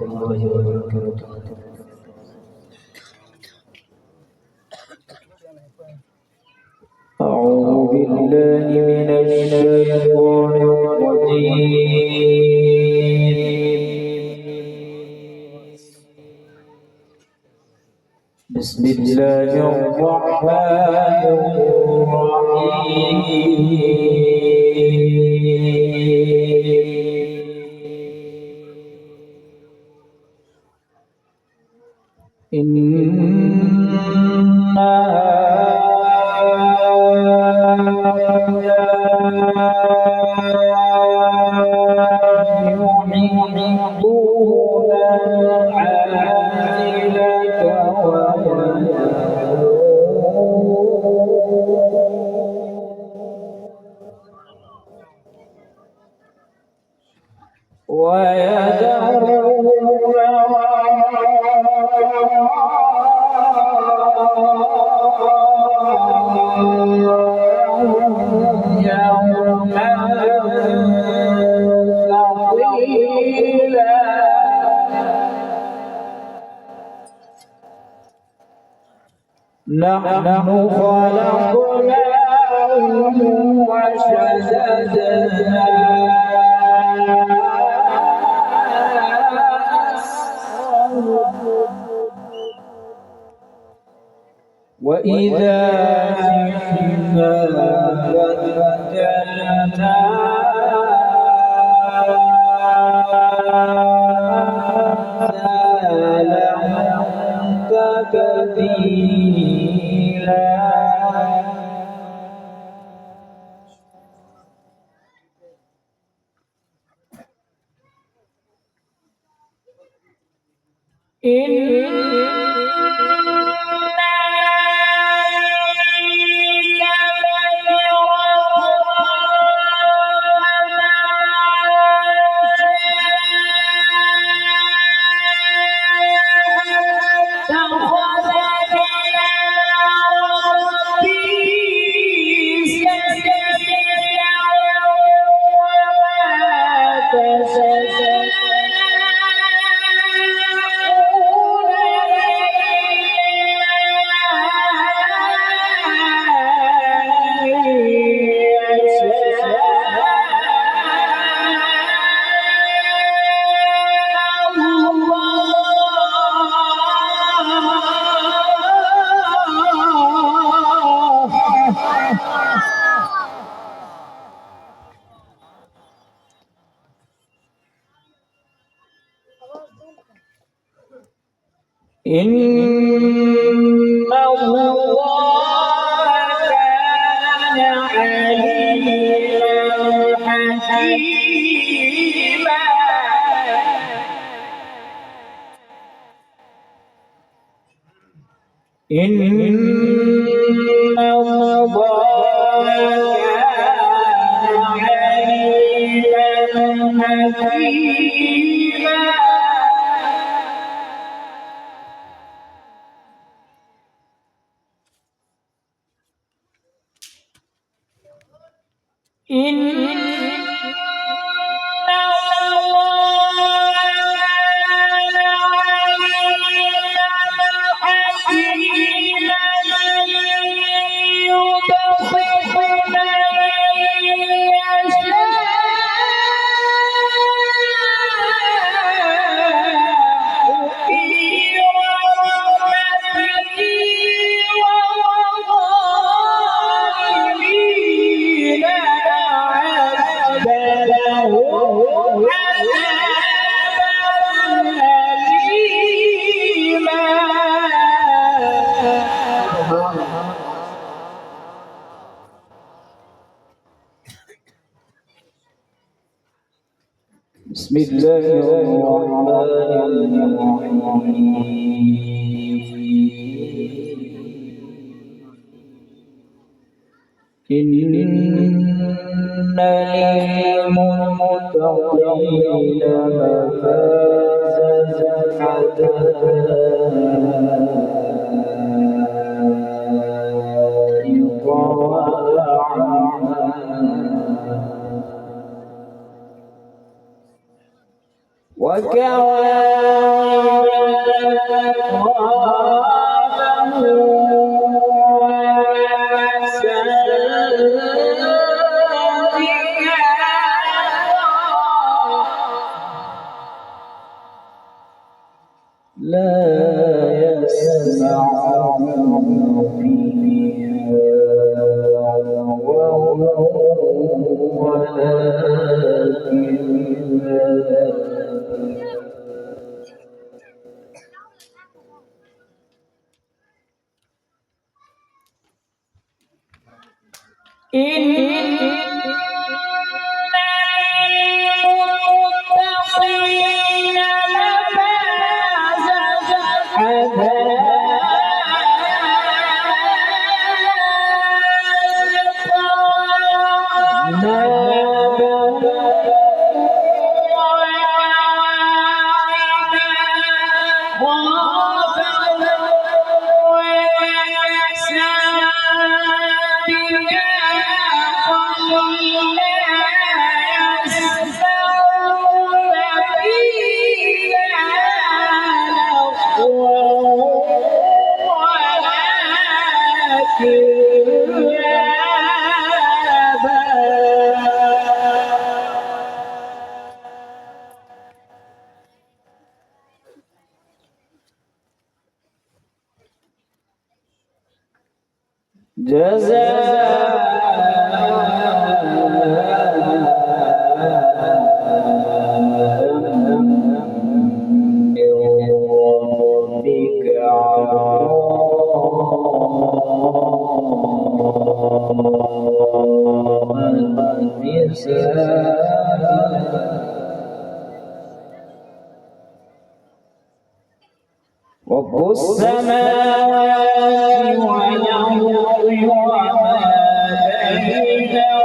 الله وبركاته. أعوذ بالله من الشيطان الرجيم. بسم الله الرحمن نحن خلقناهم وشددنا وإذا شئنا بدلنا تبديلا. إن الله كان عليما حكيما. إن الله كان عليما حكيما. إن بسم الله الرحمن الرحيم. إن للمتقين مفازا حدائق وأعنابا رب السماوات والأرض وما بينهما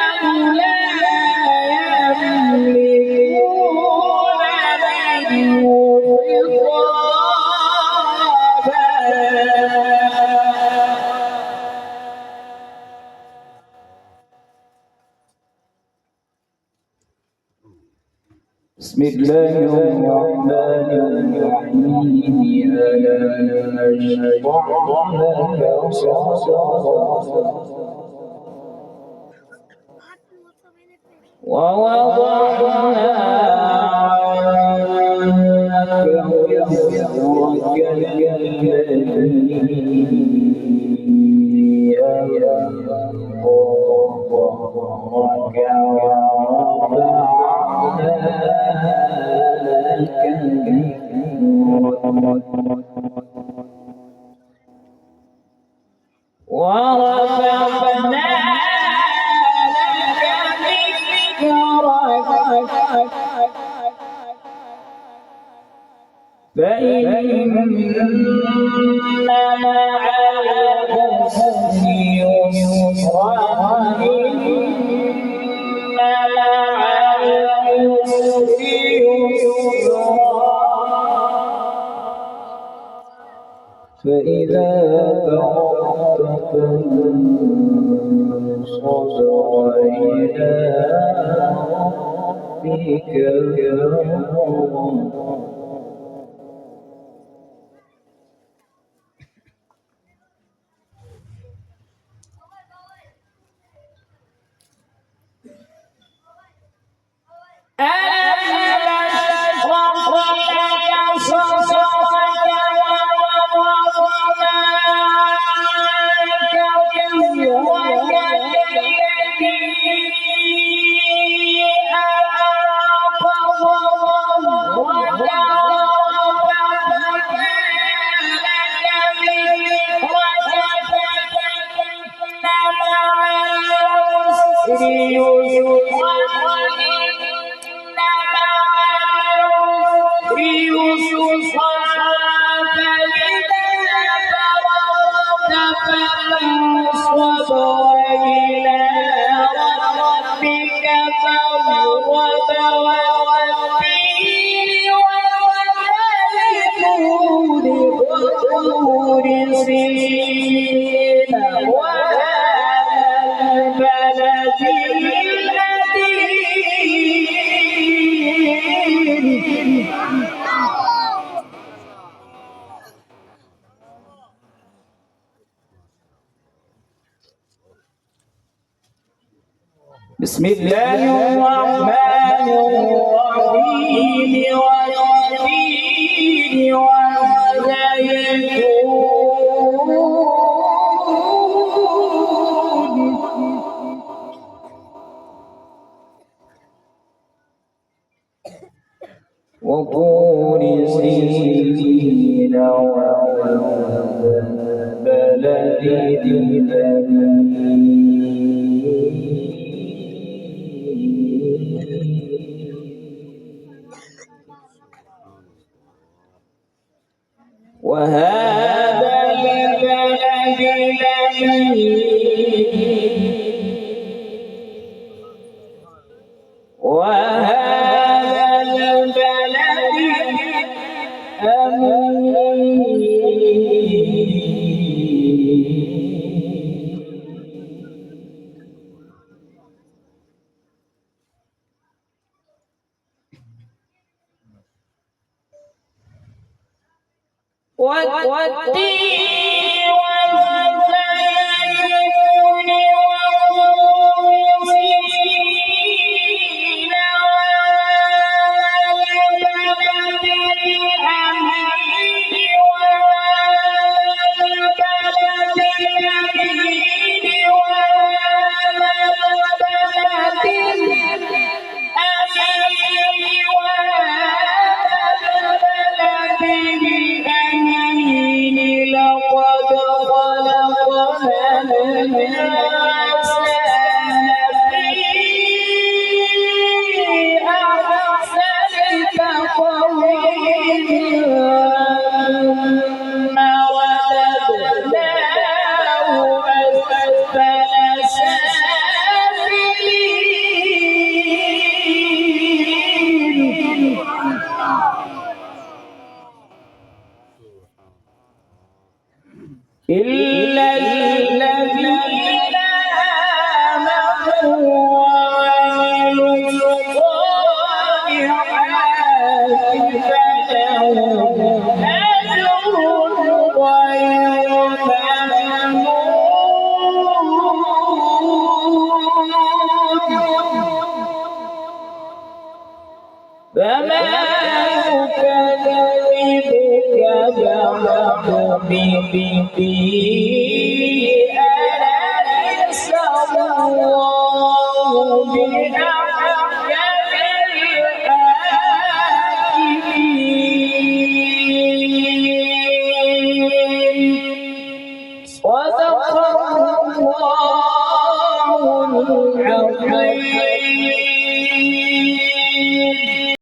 الرحمن لا يملكون منه خطابا بسم الله الرحمن الرحيم ألم نشرح لك صدرك ووضعنا عنك وزرك الذي أنقض ظهرك ورفعنا لك ذكرك فإن مع العسر يسرا إن مع العسر يسرا فإذا فرغت فانصب وإلى ربك فارغب فانصب وإلى ربك فارغب والتين والزيتون وطور سينين وهذا البلد الأمين. بسم الله الرحمن الرحيم والتين والزيتون وطور سينين والبلد الأمين. وهذا البلد الأمين وهذا البلد والتين والزيتون وطور سينين والبلد الأمين والبلد الأمين والبلد الأمين لقد خلقنا الإنسان في أحسن تقويم ثم رددناه أسفل سافلين إلا الذين آمنوا وعملوا الصالحات فلهم أجر غير ممنون. فما يكذبك بعد بالدين أليس الله بأحكم الحاكمين. صدق الله العظيم.